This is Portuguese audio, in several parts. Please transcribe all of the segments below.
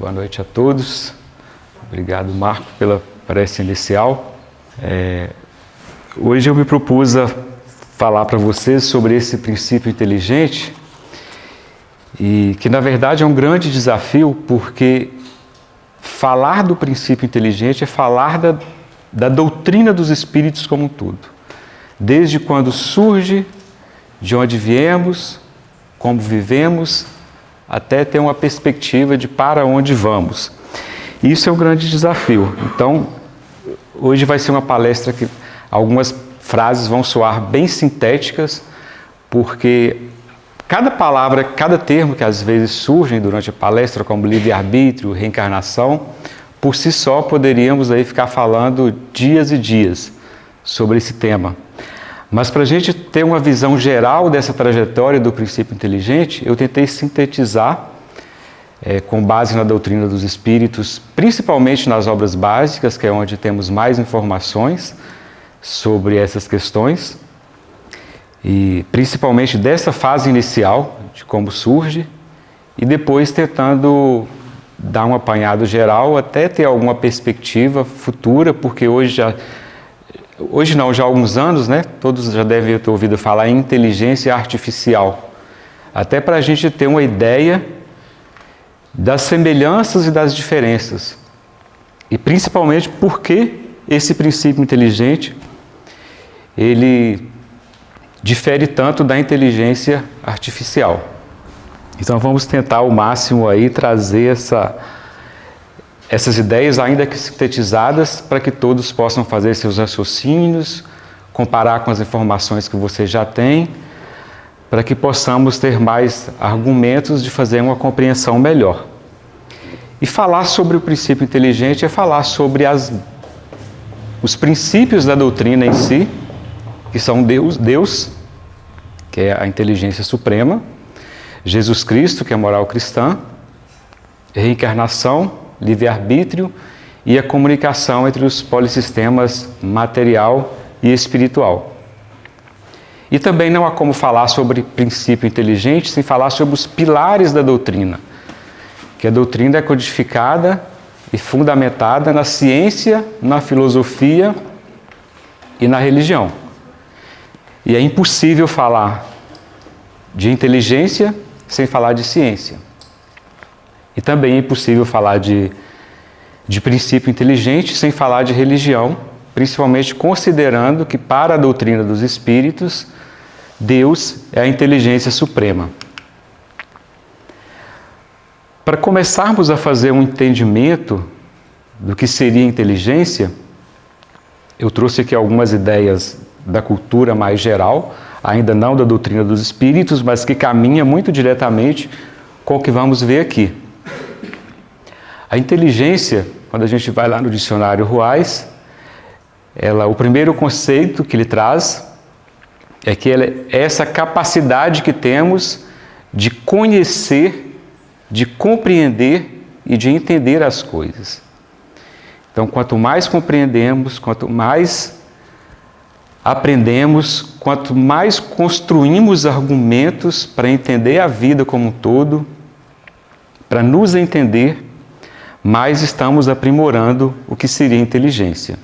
Boa noite a todos. Obrigado, Marco, pela prece inicial. Hoje eu me propus a falar para vocês sobre esse princípio inteligente e que, na verdade, é um grande desafio, porque falar do princípio inteligente é falar da doutrina dos espíritos como um todo. Desde quando surge, de onde viemos, como vivemos, até ter uma perspectiva de para onde vamos. Isso é um grande desafio. Então, hoje vai ser uma palestra que algumas frases vão soar bem sintéticas, porque cada palavra, cada termo que às vezes surgem durante a palestra, como livre-arbítrio, reencarnação, por si só poderíamos aí ficar falando dias e dias sobre esse tema. Mas para a gente ter uma visão geral dessa trajetória do princípio inteligente, eu tentei sintetizar, com base na doutrina dos espíritos, principalmente nas obras básicas, que é onde temos mais informações sobre essas questões, e principalmente dessa fase inicial, de como surge, e depois tentando dar um apanhado geral, até ter alguma perspectiva futura, porque hoje não, já há alguns anos, né? Todos já devem ter ouvido falar em inteligência artificial. Até para a gente ter uma ideia das semelhanças e das diferenças. E principalmente porque esse princípio inteligente, ele difere tanto da inteligência artificial. Então vamos tentar ao máximo aí trazer essas ideias, ainda que sintetizadas, para que todos possam fazer seus raciocínios, comparar com as informações que você já tem, para que possamos ter mais argumentos de fazer uma compreensão melhor. E falar sobre o princípio inteligente é falar sobre os princípios da doutrina em si, que são Deus, que é a inteligência suprema, Jesus Cristo, que é a moral cristã, reencarnação, livre-arbítrio e a comunicação entre os polissistemas material e espiritual. E também não há como falar sobre princípio inteligente sem falar sobre os pilares da doutrina, que a doutrina é codificada e fundamentada na ciência, na filosofia e na religião. E é impossível falar de inteligência sem falar de ciência. E também é impossível falar de princípio inteligente sem falar de religião, principalmente considerando que, para a doutrina dos espíritos, Deus é a inteligência suprema. Para começarmos a fazer um entendimento do que seria inteligência, eu trouxe aqui algumas ideias da cultura mais geral, ainda não da doutrina dos espíritos, mas que caminha muito diretamente com o que vamos ver aqui. A inteligência, quando a gente vai lá no dicionário Ruais, o primeiro conceito que ele traz é que ela é essa capacidade que temos de conhecer, de compreender e de entender as coisas. Então, quanto mais compreendemos, quanto mais aprendemos, quanto mais construímos argumentos para entender a vida como um todo, para nos entender, mais estamos aprimorando o que seria inteligência.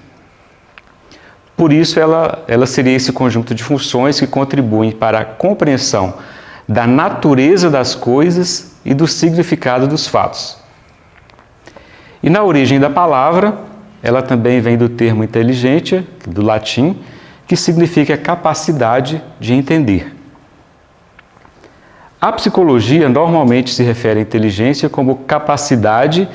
Por isso, ela seria esse conjunto de funções que contribuem para a compreensão da natureza das coisas e do significado dos fatos. E na origem da palavra, ela também vem do termo intelligência, do latim, que significa capacidade de entender. A psicologia normalmente se refere à inteligência como capacidade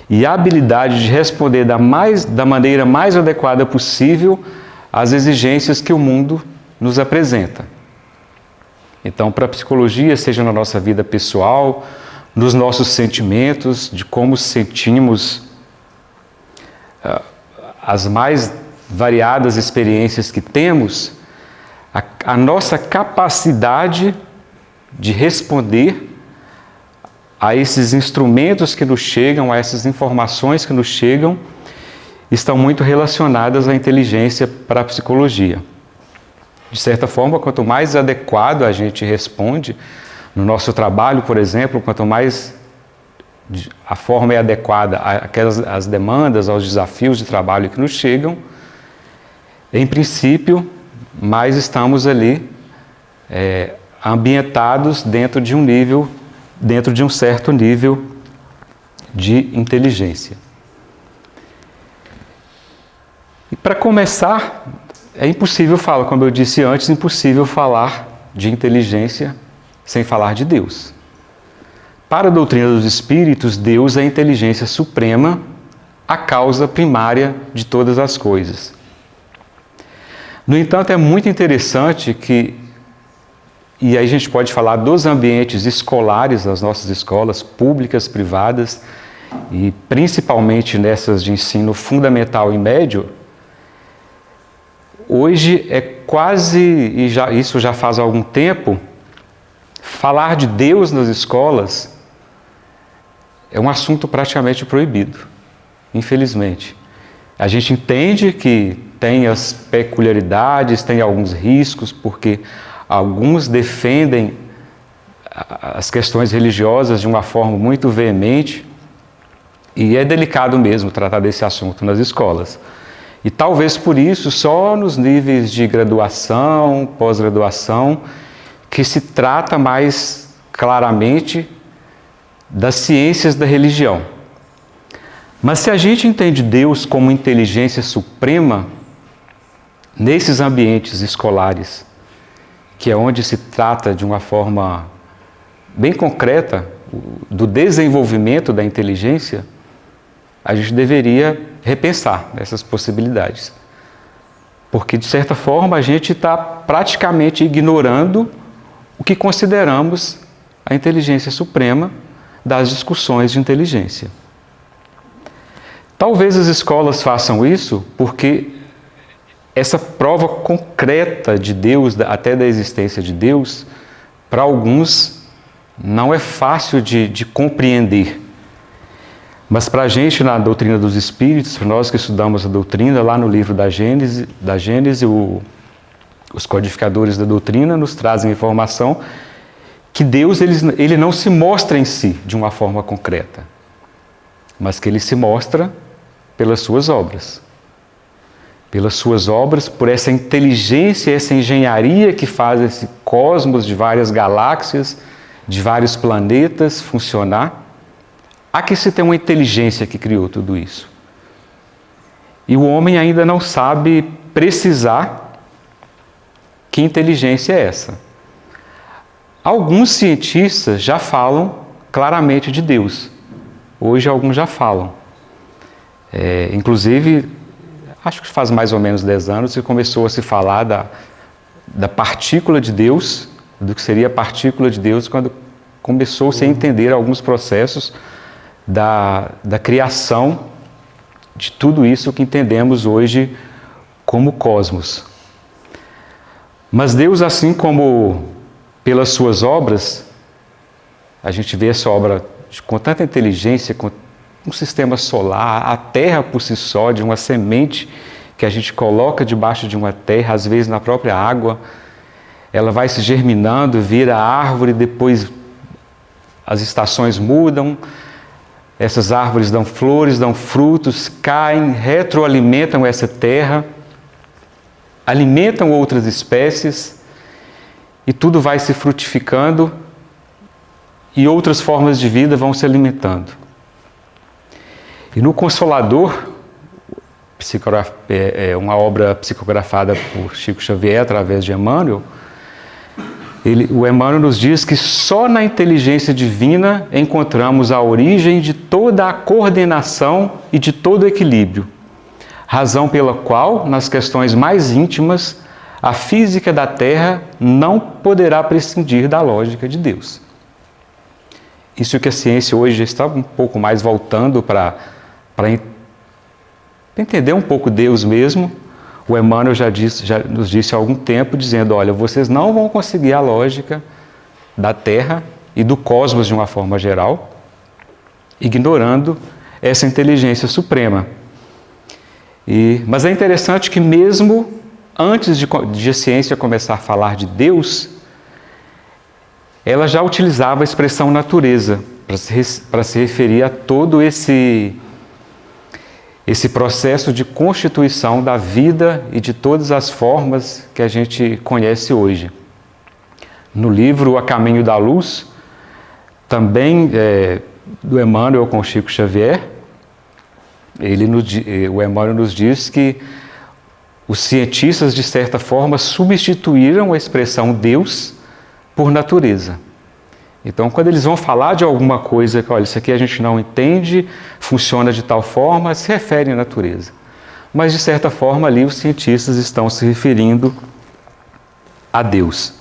e habilidade de responder da maneira mais adequada possível às exigências que o mundo nos apresenta. Então, para a psicologia, seja na nossa vida pessoal, nos nossos sentimentos, de como sentimos as mais variadas experiências que temos, a nossa capacidade de responder a esses instrumentos que nos chegam, a essas informações que nos chegam, estão muito relacionadas à inteligência para a psicologia. De certa forma, quanto mais adequado a gente responde no nosso trabalho, por exemplo, quanto mais a forma é adequada às demandas, aos desafios de trabalho que nos chegam, em princípio, mas estamos ali ambientados dentro de um certo nível de inteligência. E para começar, é impossível falar, como eu disse antes, impossível falar de inteligência sem falar de Deus. Para a doutrina dos espíritos, Deus é a inteligência suprema, a causa primária de todas as coisas. No entanto, é muito interessante que, e aí a gente pode falar dos ambientes escolares, das nossas escolas públicas, privadas, e principalmente nessas de ensino fundamental e médio, hoje é quase, isso já faz algum tempo, falar de Deus nas escolas é um assunto praticamente proibido, infelizmente. A gente entende que tem as peculiaridades, tem alguns riscos, porque alguns defendem as questões religiosas de uma forma muito veemente, e é delicado mesmo tratar desse assunto nas escolas. E talvez por isso, só nos níveis de graduação, pós-graduação, que se trata mais claramente das ciências da religião. Mas se a gente entende Deus como inteligência suprema, nesses ambientes escolares, que é onde se trata de uma forma bem concreta do desenvolvimento da inteligência, a gente deveria repensar essas possibilidades. Porque, de certa forma, a gente está praticamente ignorando o que consideramos a inteligência suprema das discussões de inteligência. Talvez as escolas façam isso porque essa prova concreta de Deus, até da existência de Deus, para alguns não é fácil de compreender. Mas para a gente, na doutrina dos Espíritos, para nós que estudamos a doutrina, lá no livro da Gênese, os codificadores da doutrina nos trazem informação que Deus ele não se mostra em si de uma forma concreta, mas que ele se mostra pelas suas obras. Pelas suas obras, por essa inteligência, essa engenharia que faz esse cosmos de várias galáxias, de vários planetas funcionar. Há que se tem uma inteligência que criou tudo isso. E o homem ainda não sabe precisar que inteligência é essa. Alguns cientistas já falam claramente de Deus. Hoje alguns já falam. Inclusive, acho que faz mais ou menos 10 anos que começou a se falar da partícula de Deus, do que seria a partícula de Deus, quando começou-se a entender alguns processos da criação de tudo isso que entendemos hoje como cosmos. Mas Deus, assim como pelas suas obras, a gente vê essa obra com tanta inteligência, com um sistema solar, a Terra por si só, de uma semente que a gente coloca debaixo de uma terra, às vezes na própria água, ela vai se germinando, vira árvore, depois as estações mudam, essas árvores dão flores, dão frutos, caem, retroalimentam essa terra, alimentam outras espécies, e tudo vai se frutificando e outras formas de vida vão se alimentando. E no Consolador, uma obra psicografada por Chico Xavier através de Emmanuel, o Emmanuel nos diz que só na inteligência divina encontramos a origem de toda a coordenação e de todo o equilíbrio, razão pela qual, nas questões mais íntimas, a física da Terra não poderá prescindir da lógica de Deus. Isso que a ciência hoje já está um pouco mais voltando para entender um pouco Deus mesmo. O Emmanuel já nos disse há algum tempo, dizendo, olha, vocês não vão conseguir a lógica da Terra e do cosmos de uma forma geral, ignorando essa inteligência suprema. Mas é interessante que mesmo antes de a ciência começar a falar de Deus, ela já utilizava a expressão natureza. para se referir a todo esse processo de constituição da vida e de todas as formas que a gente conhece hoje. No livro A Caminho da Luz, também do Emmanuel com Chico Xavier, o Emmanuel nos diz que os cientistas, de certa forma, substituíram a expressão Deus por natureza. Então, quando eles vão falar de alguma coisa, que, olha, isso aqui a gente não entende, funciona de tal forma, se refere à natureza. Mas, de certa forma, ali os cientistas estão se referindo a Deus.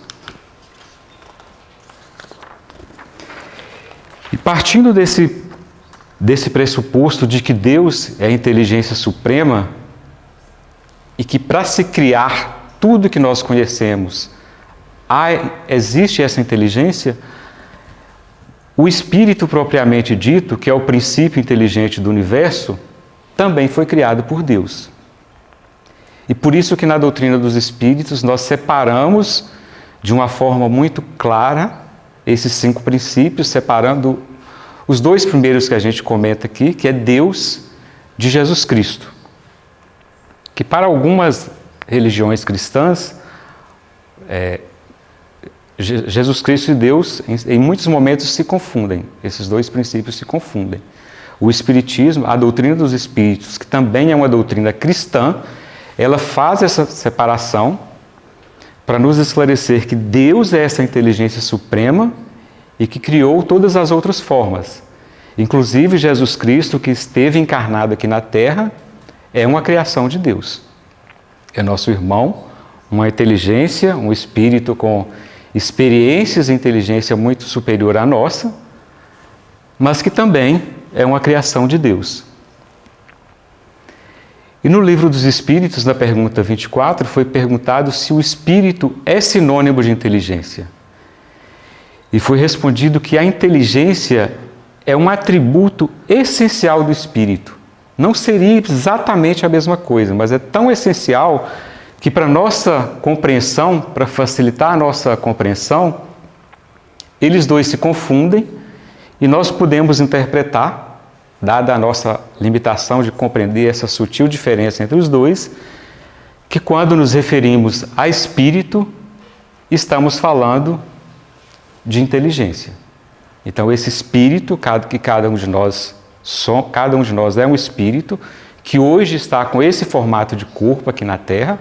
E partindo desse pressuposto de que Deus é a inteligência suprema e que para se criar tudo que nós conhecemos, existe essa inteligência, o Espírito propriamente dito, que é o princípio inteligente do universo, também foi criado por Deus. E por isso que na doutrina dos Espíritos nós separamos de uma forma muito clara esses 5 princípios, separando os 2 primeiros que a gente comenta aqui, que é Deus de Jesus Cristo. Que para algumas religiões cristãs, Jesus Cristo e Deus, em muitos momentos, se confundem. Esses 2 princípios se confundem. O Espiritismo, a doutrina dos Espíritos, que também é uma doutrina cristã, ela faz essa separação para nos esclarecer que Deus é essa inteligência suprema e que criou todas as outras formas. Inclusive, Jesus Cristo, que esteve encarnado aqui na Terra, é uma criação de Deus. É nosso irmão, uma inteligência, um espírito com experiências e inteligência muito superior à nossa, mas que também é uma criação de Deus. E no Livro dos Espíritos, na pergunta 24, foi perguntado se o espírito é sinônimo de inteligência. E foi respondido que a inteligência é um atributo essencial do espírito. Não seria exatamente a mesma coisa, mas é tão essencial que para nossa compreensão, para facilitar a nossa compreensão, eles 2 se confundem e nós podemos interpretar, dada a nossa limitação de compreender essa sutil diferença entre os 2, que quando nos referimos a espírito, estamos falando de inteligência. Então, esse espírito, que cada um de nós é um espírito, que hoje está com esse formato de corpo aqui na Terra,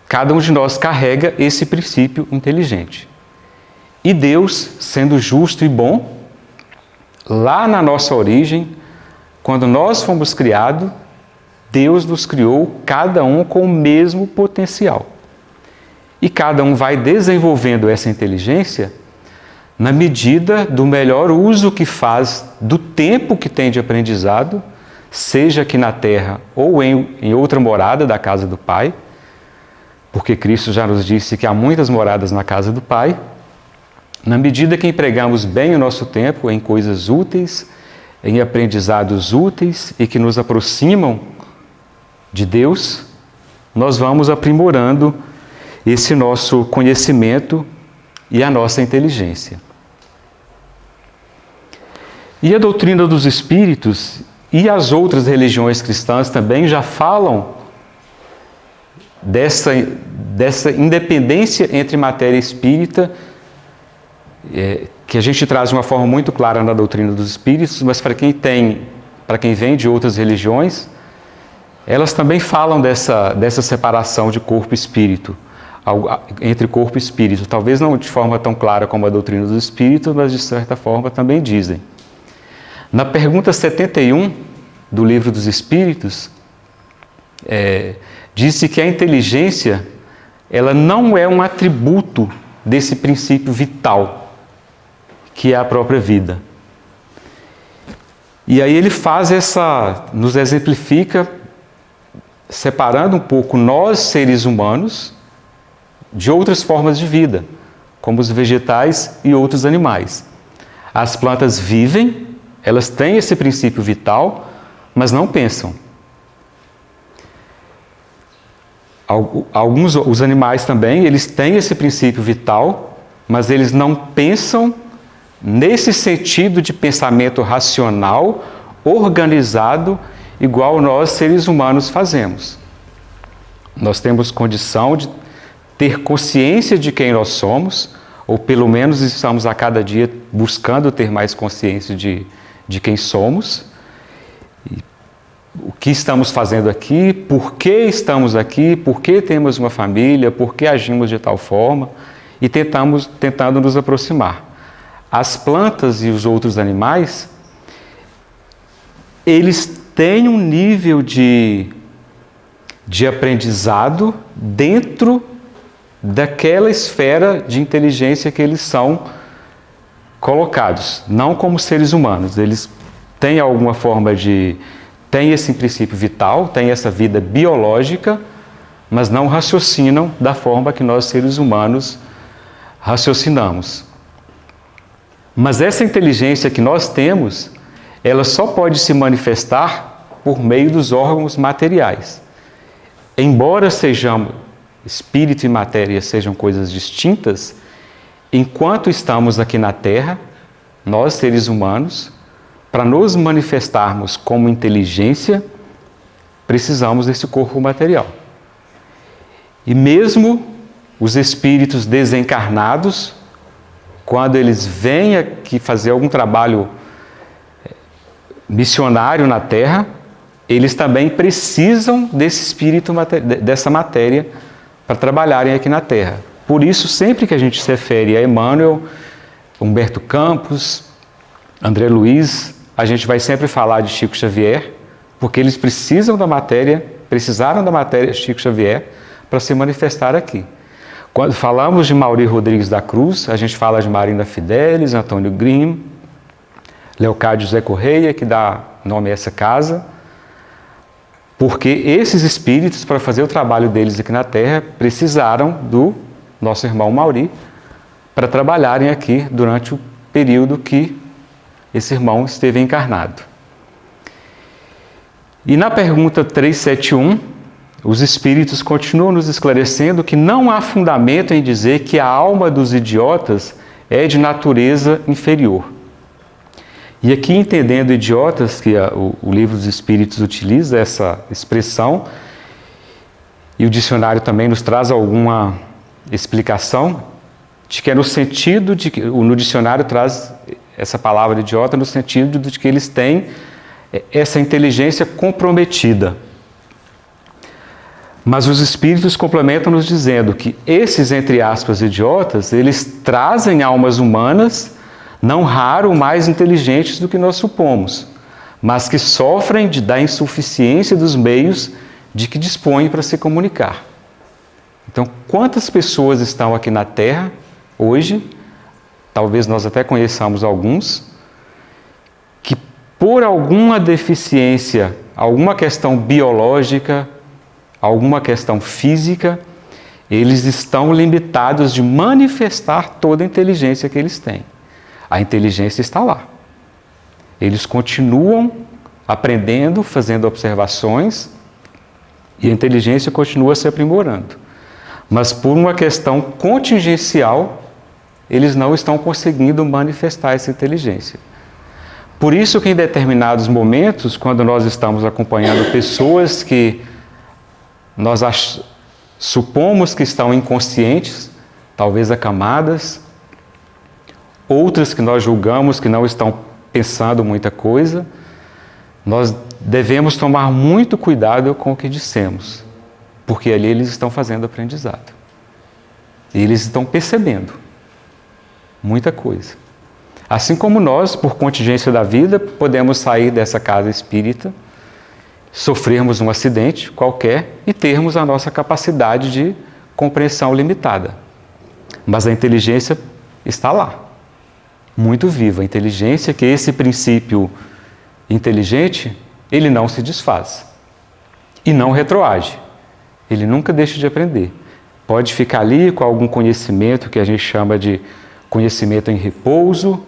cada um de nós carrega esse princípio inteligente. E Deus, sendo justo e bom, lá na nossa origem, quando nós fomos criados, Deus nos criou cada um com o mesmo potencial. E cada um vai desenvolvendo essa inteligência na medida do melhor uso que faz do tempo que tem de aprendizado, seja aqui na Terra ou em outra morada da casa do Pai, porque Cristo já nos disse que há muitas moradas na casa do Pai. Na medida que empregamos bem o nosso tempo em coisas úteis, em aprendizados úteis e que nos aproximam de Deus, nós vamos aprimorando esse nosso conhecimento e a nossa inteligência. E a doutrina dos Espíritos e as outras religiões cristãs também já falam dessa independência entre matéria e espírita, que a gente traz de uma forma muito clara na doutrina dos Espíritos, mas para quem vem de outras religiões, elas também falam dessa separação de corpo e espírito, entre corpo e espírito. Talvez não de forma tão clara como a doutrina dos Espíritos, mas de certa forma também dizem. Na pergunta 71 do Livro dos Espíritos, disse que a inteligência ela não é um atributo desse princípio vital, que é a própria vida. E aí ele nos exemplifica, separando um pouco nós, seres humanos, de outras formas de vida, como os vegetais e outros animais. As plantas vivem, elas têm esse princípio vital, mas não pensam. Os animais também, eles têm esse princípio vital, mas eles não pensam nesse sentido de pensamento racional, organizado, igual nós seres humanos fazemos. Nós temos condição de ter consciência de quem nós somos, ou pelo menos estamos a cada dia buscando ter mais consciência de quem somos, e o que estamos fazendo aqui, por que estamos aqui, por que temos uma família, por que agimos de tal forma, e tentando nos aproximar. As plantas e os outros animais, eles têm um nível de aprendizado dentro daquela esfera de inteligência que eles são colocados, não como seres humanos. Eles têm alguma forma têm esse princípio vital, têm essa vida biológica, mas não raciocinam da forma que nós seres humanos raciocinamos. Mas essa inteligência que nós temos, ela só pode se manifestar por meio dos órgãos materiais. Embora espírito e matéria sejam coisas distintas, enquanto estamos aqui na Terra, nós seres humanos, para nos manifestarmos como inteligência, precisamos desse corpo material. E mesmo os espíritos desencarnados, quando eles vêm aqui fazer algum trabalho missionário na Terra, eles também precisam desse espírito, dessa matéria, para trabalharem aqui na Terra. Por isso, sempre que a gente se refere a Emmanuel, Humberto Campos, André Luiz, a gente vai sempre falar de Chico Xavier, porque eles precisaram da matéria de Chico Xavier para se manifestar aqui. Quando falamos de Mauri Rodrigues da Cruz, a gente fala de Marina Fidelis, Antônio Grimm, Leocádio José Correia, que dá nome a essa casa, porque esses espíritos, para fazer o trabalho deles aqui na Terra, precisaram do nosso irmão Mauri para trabalharem aqui durante o período que esse irmão esteve encarnado. E na pergunta 371, os espíritos continuam nos esclarecendo que não há fundamento em dizer que a alma dos idiotas é de natureza inferior. E aqui, entendendo idiotas, que o Livro dos Espíritos utiliza essa expressão, e o dicionário também nos traz alguma explicação, de que é no sentido de que, no dicionário traz essa palavra idiota no sentido de que eles têm essa inteligência comprometida. Mas os espíritos complementam nos dizendo que esses, entre aspas, idiotas, eles trazem almas humanas, não raro mais inteligentes do que nós supomos, mas que sofrem da insuficiência dos meios de que dispõem para se comunicar. Então, quantas pessoas estão aqui na Terra hoje, talvez nós até conheçamos alguns, que por alguma deficiência, alguma questão biológica, alguma questão física, eles estão limitados de manifestar toda a inteligência que eles têm. A inteligência está lá. Eles continuam aprendendo, fazendo observações, e a inteligência continua se aprimorando. Mas por uma questão contingencial, eles não estão conseguindo manifestar essa inteligência. Por isso que em determinados momentos, quando nós estamos acompanhando pessoas que nós supomos que estão inconscientes, talvez acamadas, outras que nós julgamos que não estão pensando muita coisa, nós devemos tomar muito cuidado com o que dissemos, porque ali eles estão fazendo aprendizado. E eles estão percebendo muita coisa. Assim como nós, por contingência da vida, podemos sair dessa casa espírita, sofrermos um acidente qualquer e termos a nossa capacidade de compreensão limitada. Mas a inteligência está lá, muito viva. A inteligência, que esse princípio inteligente, ele não se desfaz e não retroage. Ele nunca deixa de aprender. Pode ficar ali com algum conhecimento que a gente chama de conhecimento em repouso,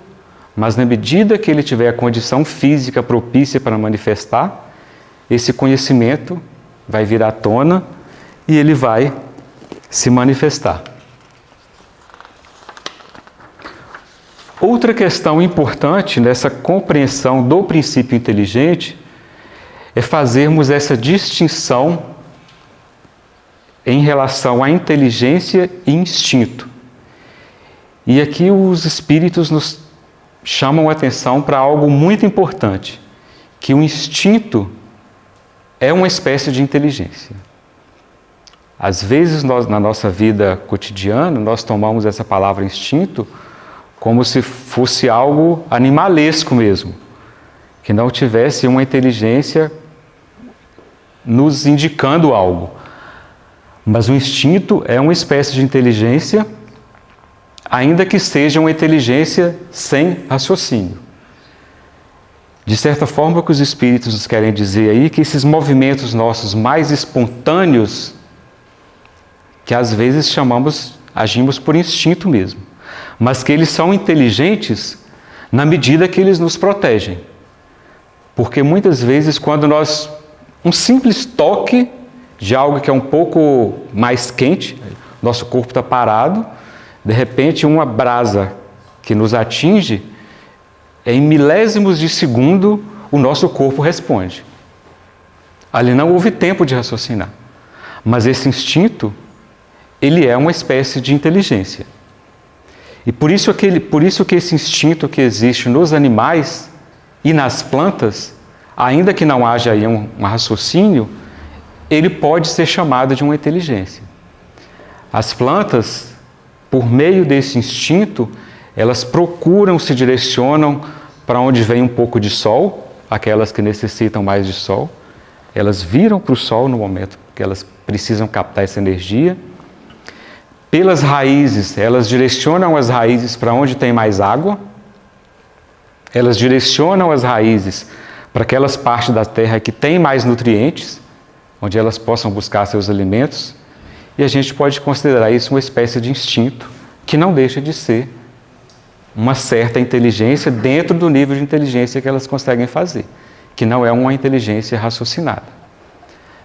mas na medida que ele tiver a condição física propícia para manifestar, esse conhecimento vai vir à tona e ele vai se manifestar. Outra questão importante nessa compreensão do princípio inteligente é fazermos essa distinção em relação à inteligência e instinto. E aqui os espíritos nos chamam a atenção para algo muito importante, que o instinto é uma espécie de inteligência. Às vezes, na nossa vida cotidiana, nós tomamos essa palavra instinto como se fosse algo animalesco mesmo, que não tivesse uma inteligência nos indicando algo. Mas o instinto é uma espécie de inteligência, ainda que seja uma inteligência sem raciocínio. De certa forma, o que os espíritos nos querem dizer aí é que esses movimentos nossos mais espontâneos, que às vezes agimos por instinto mesmo, mas que eles são inteligentes na medida que eles nos protegem. Porque muitas vezes, quando um simples toque de algo que é um pouco mais quente, nosso corpo está parado, de repente uma brasa que nos atinge, em milésimos de segundo o nosso corpo responde. Ali não houve tempo de raciocinar. Mas esse instinto, ele é uma espécie de inteligência. E por isso que esse instinto que existe nos animais e nas plantas, ainda que não haja aí um raciocínio, ele pode ser chamado de uma inteligência. As plantas, por meio desse instinto, elas procuram, se direcionam para onde vem um pouco de sol, aquelas que necessitam mais de sol, elas viram para o sol no momento que elas precisam captar essa energia. Pelas raízes, elas direcionam as raízes para onde tem mais água, elas direcionam as raízes para aquelas partes da terra que têm mais nutrientes, onde elas possam buscar seus alimentos, e a gente pode considerar isso uma espécie de instinto, que não deixa de ser uma certa inteligência dentro do nível de inteligência que elas conseguem fazer, que não é uma inteligência raciocinada.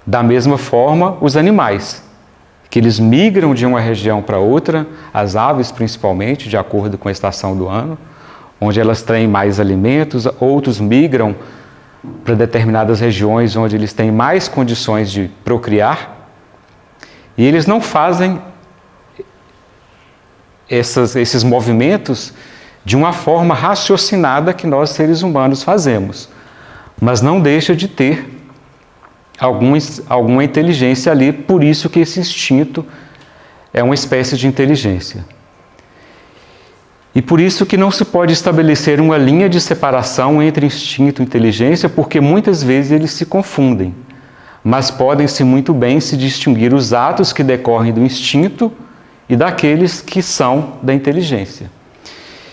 Da mesma forma, os animais, que eles migram de uma região para outra, as aves principalmente, de acordo com a estação do ano, onde elas têm mais alimentos, outros migram para determinadas regiões onde eles têm mais condições de procriar, e eles não fazem esses movimentos de uma forma raciocinada que nós seres humanos fazemos, mas não deixa de ter alguma inteligência ali, por isso que esse instinto é uma espécie de inteligência. E por isso que não se pode estabelecer uma linha de separação entre instinto e inteligência, porque muitas vezes eles se confundem, mas podem-se muito bem se distinguir os atos que decorrem do instinto e daqueles que são da inteligência.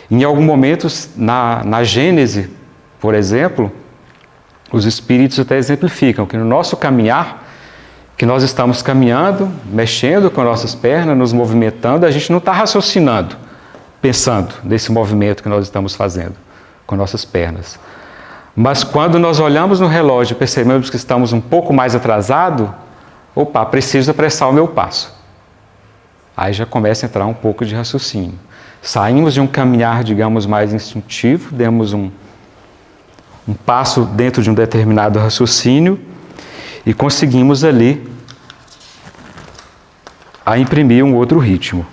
Em alguns momentos, na Gênese, por exemplo, os espíritos até exemplificam que no nosso caminhar, que nós estamos caminhando, mexendo com nossas pernas, nos movimentando, a gente não está raciocinando, pensando nesse movimento que nós estamos fazendo com nossas pernas. Mas quando nós olhamos no relógio e percebemos que estamos um pouco mais atrasados, preciso apressar o meu passo. Aí já começa a entrar um pouco de raciocínio. Saímos de um caminhar, digamos, mais instintivo, demos um passo dentro de um determinado raciocínio e conseguimos ali a imprimir um outro ritmo.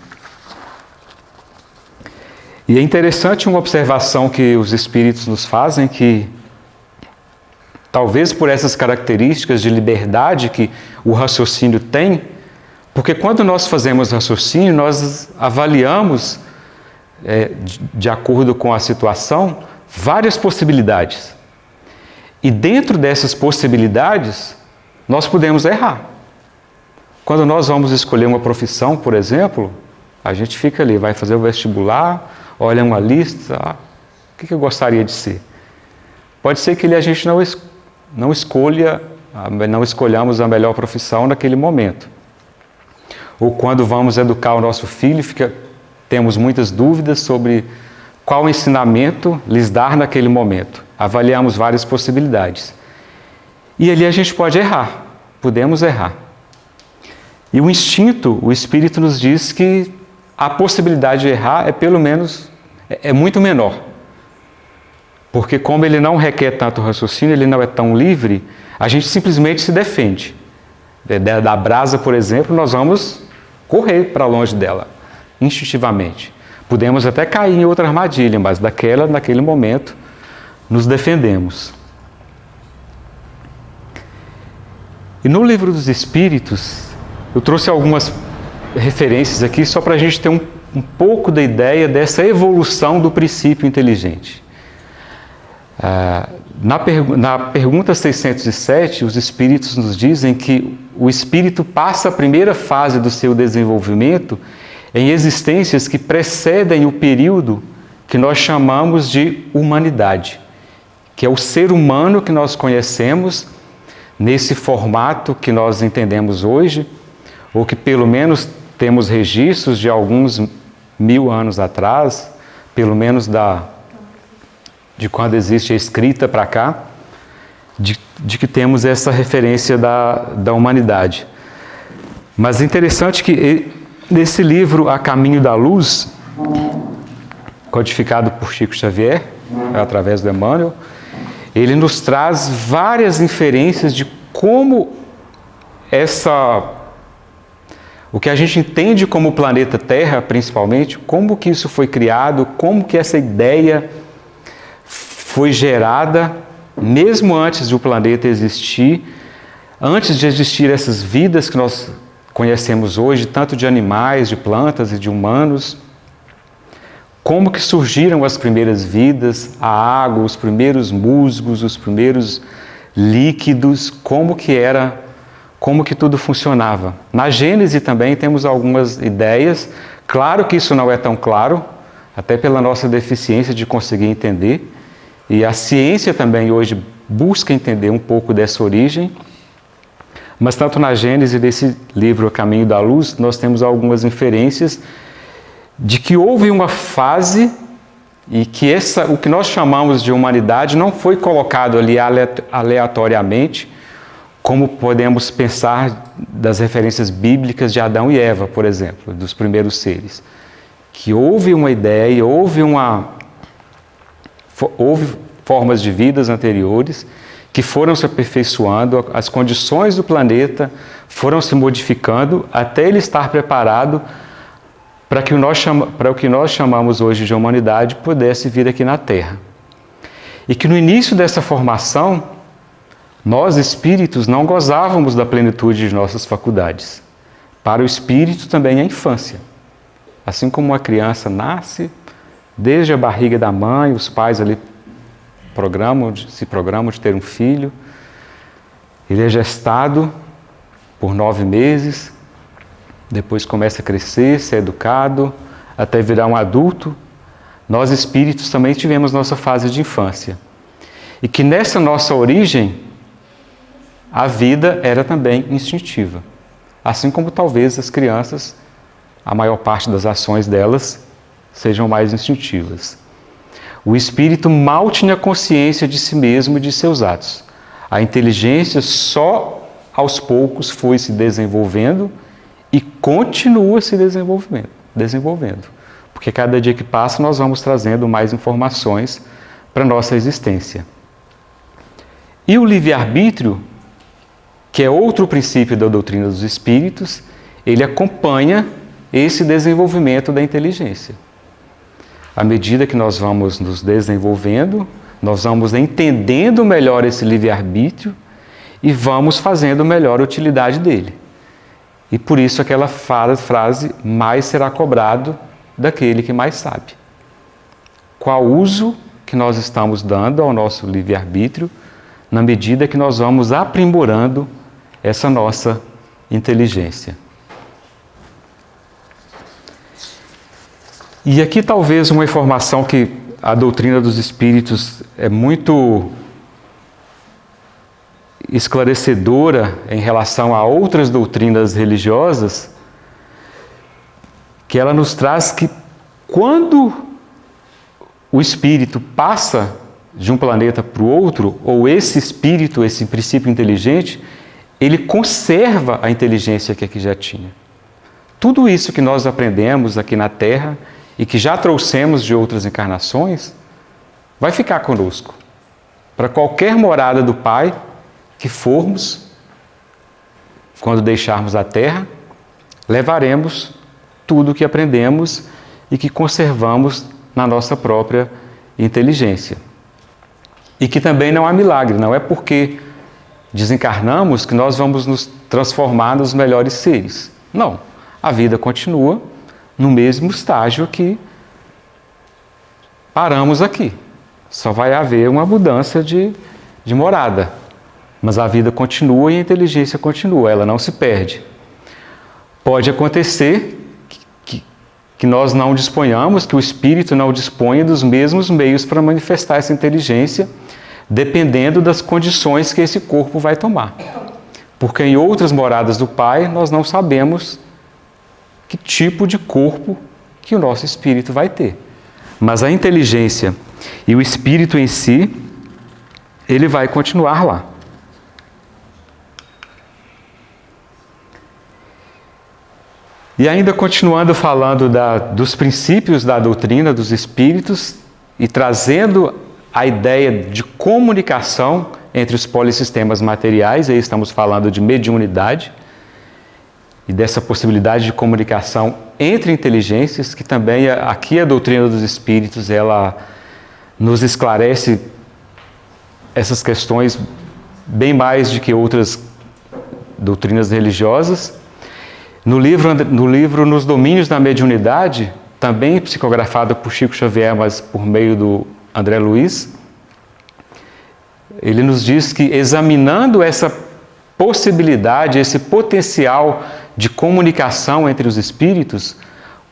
E é interessante uma observação que os espíritos nos fazem, que talvez por essas características de liberdade que o raciocínio tem, porque quando nós fazemos raciocínio, nós avaliamos, de acordo com a situação, várias possibilidades. E dentro dessas possibilidades, nós podemos errar. Quando nós vamos escolher uma profissão, por exemplo, a gente fica ali, vai fazer o vestibular, olha uma lista, o que eu gostaria de ser? Pode ser que a gente não escolhamos a melhor profissão naquele momento. Ou quando vamos educar o nosso filho, temos muitas dúvidas sobre qual ensinamento lhes dar naquele momento. Avaliamos várias possibilidades. E ali a gente pode errar, podemos errar. E o instinto, o espírito nos diz que a possibilidade de errar é pelo menos é muito menor. Porque como ele não requer tanto raciocínio, ele não é tão livre, a gente simplesmente se defende. Da brasa, por exemplo, nós vamos correr para longe dela, instintivamente. Podemos até cair em outra armadilha, mas naquele momento, nos defendemos. E no Livro dos Espíritos, eu trouxe algumas referências aqui só para a gente ter um pouco da ideia dessa evolução do princípio inteligente. Na pergunta 607, os Espíritos nos dizem que o Espírito passa a primeira fase do seu desenvolvimento em existências que precedem o período que nós chamamos de humanidade, que é o ser humano que nós conhecemos nesse formato que nós entendemos hoje, ou que pelo menos temos registros de alguns 1000 anos atrás, pelo menos de quando existe a escrita para cá, de que temos essa referência da humanidade. Mas é interessante que nesse livro A Caminho da Luz, codificado por Chico Xavier, através do Emmanuel, ele nos traz várias inferências de como o que a gente entende como planeta Terra, principalmente, como que isso foi criado, como que essa ideia foi gerada, mesmo antes de o planeta existir, antes de existir essas vidas que nós conhecemos hoje, tanto de animais, de plantas e de humanos, como que surgiram as primeiras vidas, a água, os primeiros musgos, os primeiros líquidos, como que tudo funcionava. Na Gênese também temos algumas ideias, claro que isso não é tão claro, até pela nossa deficiência de conseguir entender, e a ciência também hoje busca entender um pouco dessa origem, mas tanto na Gênese desse livro A Caminho da Luz, nós temos algumas inferências de que houve uma fase e que o que nós chamamos de humanidade não foi colocado ali aleatoriamente, como podemos pensar das referências bíblicas de Adão e Eva, por exemplo, dos primeiros seres. Que houve uma ideia, houve formas de vidas anteriores que foram se aperfeiçoando, as condições do planeta foram se modificando até ele estar preparado para o que nós chamamos hoje de humanidade pudesse vir aqui na Terra. E que no início dessa formação, nós espíritos não gozávamos da plenitude de nossas faculdades. Para o espírito também é a infância. Assim como uma criança nasce, desde a barriga da mãe, os pais ali se programam de ter um filho, ele é gestado por 9 meses, depois começa a crescer, ser educado, até virar um adulto. Nós espíritos também tivemos nossa fase de infância. E que nessa nossa origem, a vida era também instintiva. Assim como talvez as crianças, a maior parte das ações delas, sejam mais instintivas. O espírito mal tinha consciência de si mesmo e de seus atos. A inteligência só aos poucos foi se desenvolvendo e continua se desenvolvendo. Porque cada dia que passa nós vamos trazendo mais informações para a nossa existência. E o livre-arbítrio, que é outro princípio da doutrina dos espíritos, ele acompanha esse desenvolvimento da inteligência. À medida que nós vamos nos desenvolvendo, nós vamos entendendo melhor esse livre-arbítrio e vamos fazendo melhor a utilidade dele. E por isso aquela frase, mais será cobrado daquele que mais sabe. Qual uso que nós estamos dando ao nosso livre-arbítrio, na medida que nós vamos aprimorando essa nossa inteligência. E aqui talvez uma informação que a doutrina dos espíritos é muito esclarecedora em relação a outras doutrinas religiosas, que ela nos traz que quando o espírito passa de um planeta para o outro, ou esse espírito, esse princípio inteligente, ele conserva a inteligência que aqui já tinha. Tudo isso que nós aprendemos aqui na Terra, e que já trouxemos de outras encarnações, vai ficar conosco. Para qualquer morada do Pai que formos, quando deixarmos a Terra, levaremos tudo o que aprendemos e que conservamos na nossa própria inteligência. E que também não há milagre, não é porque desencarnamos que nós vamos nos transformar nos melhores seres. Não, a vida continua no mesmo estágio que paramos aqui. Só vai haver uma mudança de morada. Mas a vida continua e a inteligência continua, ela não se perde. Pode acontecer que nós não disponhamos, que o espírito não disponha dos mesmos meios para manifestar essa inteligência, dependendo das condições que esse corpo vai tomar. Porque em outras moradas do Pai, nós não sabemos que tipo de corpo que o nosso espírito vai ter. Mas a inteligência e o espírito em si, ele vai continuar lá. E ainda continuando falando dos princípios da doutrina dos espíritos e trazendo a ideia de comunicação entre os polissistemas materiais, aí estamos falando de mediunidade e dessa possibilidade de comunicação entre inteligências, que também aqui a doutrina dos espíritos, ela nos esclarece essas questões bem mais do que outras doutrinas religiosas. No livro Nos Domínios da Mediunidade, também psicografado por Chico Xavier, mas por meio do André Luiz, ele nos diz que, examinando essa possibilidade, esse potencial de comunicação entre os espíritos,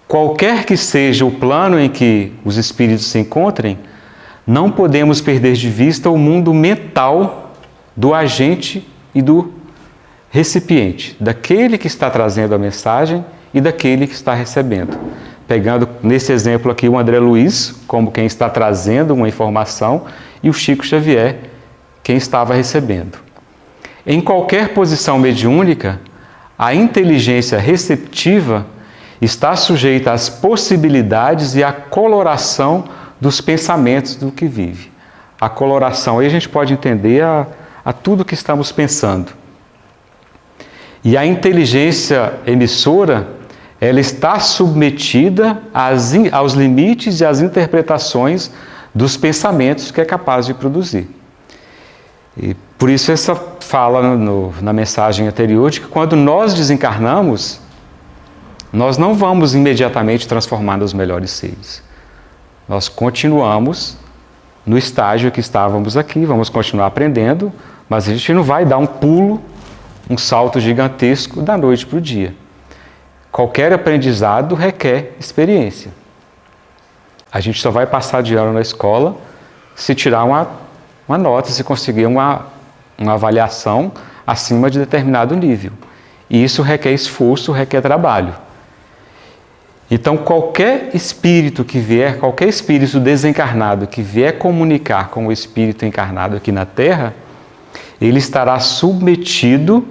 qualquer que seja o plano em que os espíritos se encontrem, não podemos perder de vista o mundo mental do agente e do recipiente, daquele que está trazendo a mensagem e daquele que está recebendo. Pegando nesse exemplo aqui o André Luiz, como quem está trazendo uma informação, e o Chico Xavier, quem estava recebendo. Em qualquer posição mediúnica, a inteligência receptiva está sujeita às possibilidades e à coloração dos pensamentos do que vive. A coloração, aí a gente pode entender a tudo que estamos pensando. E a inteligência emissora, ela está submetida aos limites e às interpretações dos pensamentos que é capaz de produzir. E por isso essa fala na mensagem anterior de que quando nós desencarnamos, nós não vamos imediatamente transformar nos melhores seres. Nós continuamos no estágio que estávamos aqui, vamos continuar aprendendo, mas a gente não vai dar um pulo, um salto gigantesco da noite para o dia. Qualquer aprendizado requer experiência. A gente só vai passar de ano na escola se tirar uma nota, se conseguir uma avaliação acima de determinado nível. E isso requer esforço, requer trabalho. Então, qualquer espírito que vier, qualquer espírito desencarnado que vier comunicar com o espírito encarnado aqui na Terra, ele estará submetido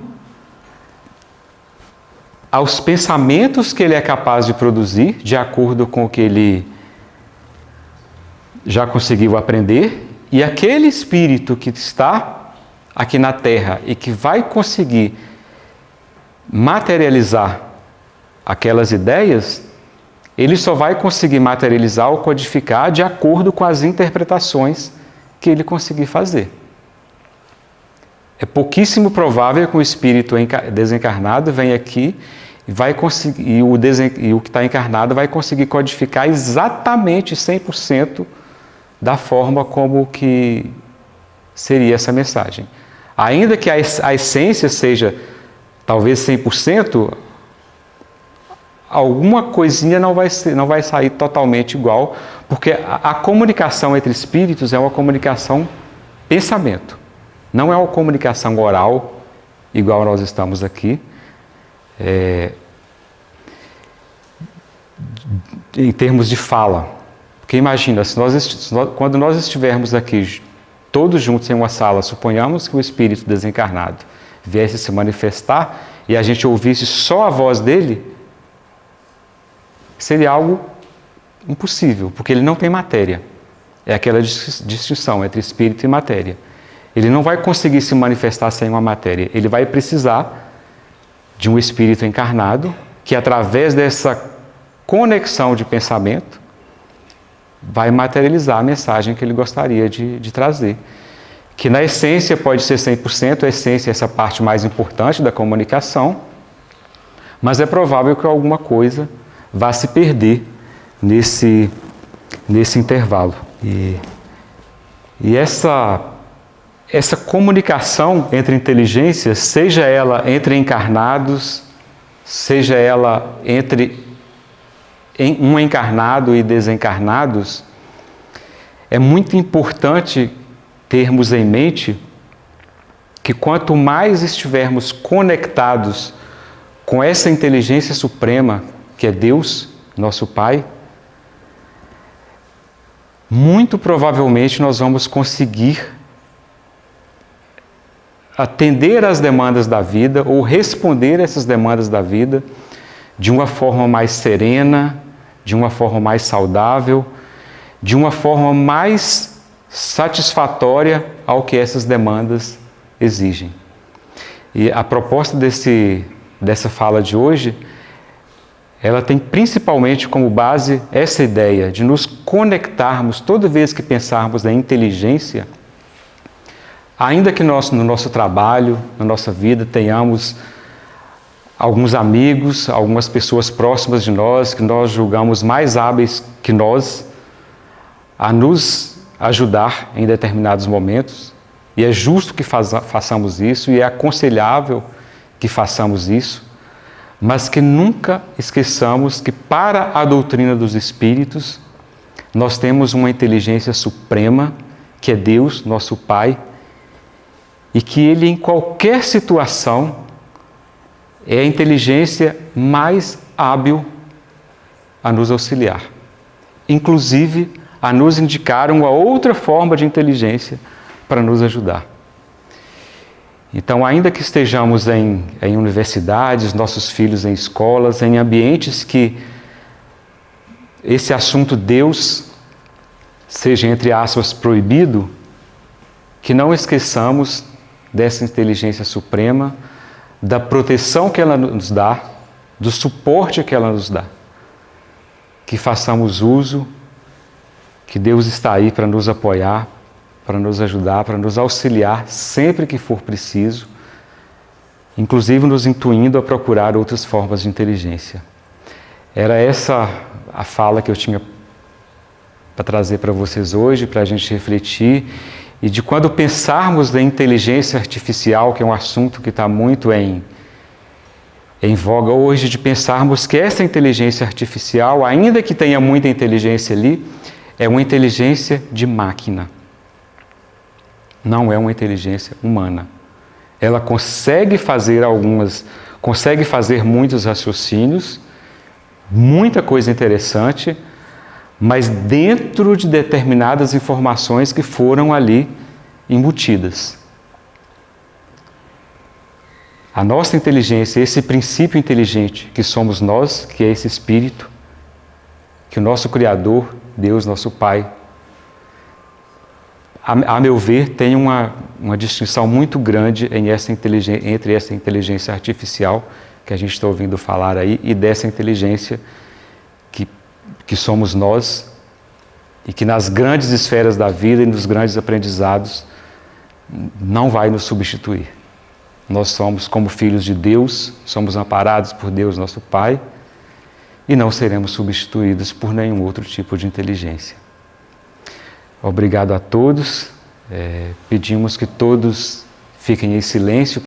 aos pensamentos que ele é capaz de produzir, de acordo com o que ele já conseguiu aprender, e aquele espírito que está aqui na Terra e que vai conseguir materializar aquelas ideias, ele só vai conseguir materializar ou codificar de acordo com as interpretações que ele conseguir fazer. É pouquíssimo provável que o espírito desencarnado venha aqui e vai conseguir, e o que está encarnado vai conseguir codificar exatamente 100% da forma como que seria essa mensagem. Ainda que a essência seja talvez 100%, alguma coisinha não vai sair totalmente igual, porque a comunicação entre espíritos é uma comunicação pensamento. Não é uma comunicação oral, igual nós estamos aqui, em termos de fala. Porque imagina, quando nós estivermos aqui todos juntos em uma sala, suponhamos que o espírito desencarnado viesse se manifestar e a gente ouvisse só a voz dele, seria algo impossível, porque ele não tem matéria. É aquela distinção entre espírito e matéria. Ele não vai conseguir se manifestar sem uma matéria. Ele vai precisar de um espírito encarnado que, através dessa conexão de pensamento, vai materializar a mensagem que ele gostaria de trazer. Que na essência pode ser 100%, a essência é essa parte mais importante da comunicação, mas é provável que alguma coisa vá se perder nesse intervalo. E essa comunicação entre inteligências, seja ela entre encarnados, seja ela entre um encarnado e desencarnados, é muito importante termos em mente que quanto mais estivermos conectados com essa inteligência suprema, que é Deus, nosso Pai, muito provavelmente nós vamos conseguir atender às demandas da vida ou responder a essas demandas da vida de uma forma mais serena, de uma forma mais saudável, de uma forma mais satisfatória ao que essas demandas exigem. E a proposta dessa fala de hoje, ela tem principalmente como base essa ideia de nos conectarmos toda vez que pensarmos na inteligência, ainda que nós, no nosso trabalho, na nossa vida, tenhamos alguns amigos, algumas pessoas próximas de nós, que nós julgamos mais hábeis que nós, a nos ajudar em determinados momentos, e é justo que façamos isso, e é aconselhável que façamos isso, mas que nunca esqueçamos que para a doutrina dos Espíritos, nós temos uma inteligência suprema, que é Deus, nosso Pai, e que Ele, em qualquer situação, é a inteligência mais hábil a nos auxiliar. Inclusive, a nos indicar uma outra forma de inteligência para nos ajudar. Então, ainda que estejamos em universidades, nossos filhos em escolas, em ambientes que esse assunto Deus seja, entre aspas, proibido, que não esqueçamos dessa inteligência suprema, da proteção que ela nos dá, do suporte que ela nos dá. Que façamos uso, que Deus está aí para nos apoiar, para nos ajudar, para nos auxiliar sempre que for preciso, inclusive nos intuindo a procurar outras formas de inteligência. Era essa a fala que eu tinha para trazer para vocês hoje, para a gente refletir, e de quando pensarmos na inteligência artificial, que é um assunto que está muito em voga hoje, de pensarmos que essa inteligência artificial, ainda que tenha muita inteligência ali, é uma inteligência de máquina. Não é uma inteligência humana. Ela consegue fazer muitos raciocínios, muita coisa interessante, mas dentro de determinadas informações que foram ali embutidas. A nossa inteligência, esse princípio inteligente que somos nós, que é esse Espírito, que o nosso Criador, Deus, nosso Pai, a meu ver, tem uma distinção muito grande entre essa inteligência artificial que a gente está ouvindo falar aí e dessa inteligência que somos nós e que nas grandes esferas da vida e nos grandes aprendizados não vai nos substituir. Nós somos como filhos de Deus, somos amparados por Deus, nosso Pai, e não seremos substituídos por nenhum outro tipo de inteligência. Obrigado a todos. Pedimos que todos fiquem em silêncio